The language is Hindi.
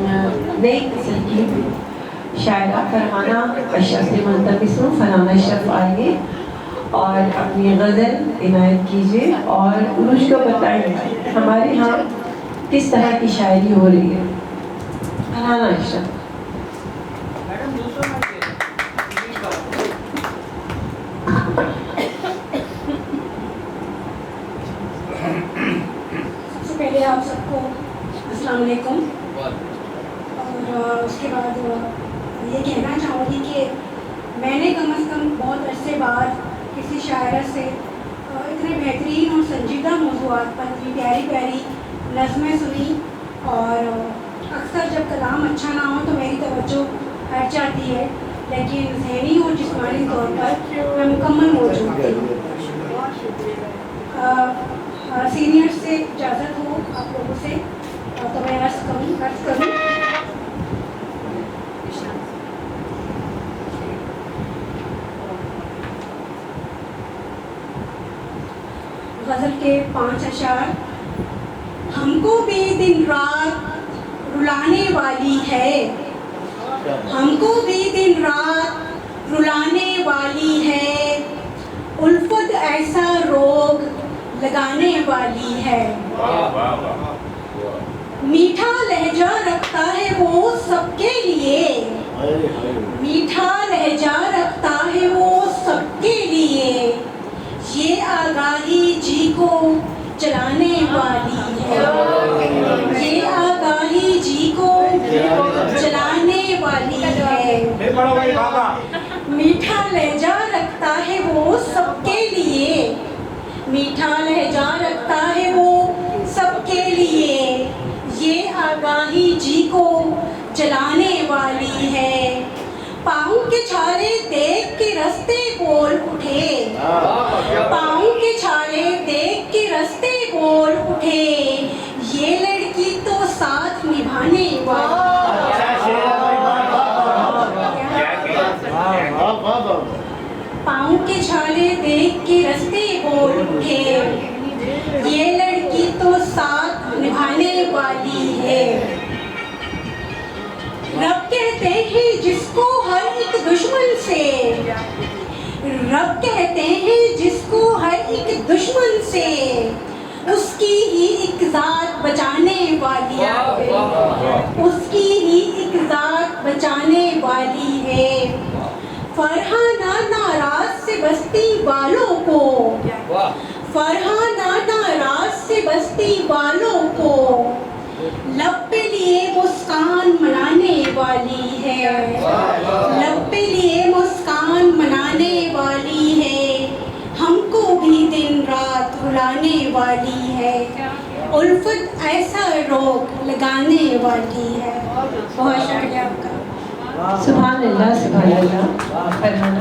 नई किस्म की शायरा फरहाना अशरफ से मुल्तमिस हूँ। फरहाना अशरफ आइए और अपनी गज़ल इनायत कीजिए और मुझको बताइए हमारे यहाँ किस तरह की शायरी हो रही है। फरहाना अशरफ। सबसे पहले आप सबको अस्सलाम वालेकुम। और उसके बाद ये कहना चाहूँगी कि मैंने कम से कम बहुत अरसे बाद किसी शायरा से इतने बेहतरीन और संजीदा मौज़ूआत पर इतनी प्यारी प्यारी नज़में सुनी। और अक्सर जब कलाम अच्छा ना हो तो मेरी तवज्जो हट जाती है, लेकिन ज़हनी और जिस्मानी तौर पर मैं मुकम्मल मौजूद थी। सीनियर से इजाज़त हो आप लोगों से तो मैं अर्ज़ करूँ। गज़ल के 5 अशार। हमको भी दिन रात रुलाने वाली है, हमको भी दिन रात रुलाने वाली है, उल्फत ऐसा रोग लगाने वाली है। मीठा लहजा रखता है वो सबके लिए, मीठा लहजा रखता है वो सबके लिए, ये आगाही जी को जलाने वाली है, ये आगाही जी को जलाने वाली है। मीठा लहजा रखता है वो सबके लिए, मीठा लहजा रखता है वो सबके लिए, ये आगाही जी को जलाने वाली है। पाँव के छाले देख के रास्ते बोल उठे, पाँव के छाले देख के रास्ते बोल उठे, ये लड़की तो साथ निभाने वाली। पाँव के छाले देख के रास्ते बोल उठे, ये लड़की तो साथ निभाने वाली है। रब कहते हैं जिसको हर एक दुश्मन से, रब कहते हैं जिसको हर एक दुश्मन से, उसकी ही एक ज़ात बचाने वाली है, उसकी ही एक ज़ात बचाने वाली है। फरहाना नाराज से बस्ती वालों को, फरहाना नाराज से बस्ती वालों को, लब पे लिए मुस्कान मनाने वाली है, लब पे लिए मुस्कान मनाने वाली है, हमको भी दिन रात रुलाने वाली है, उल्फत ऐसा रोग लगाने वाली है। बहुत शुक्रिया आपका। सुभान अल्लाह, सुभान अल्लाह। फरहाना।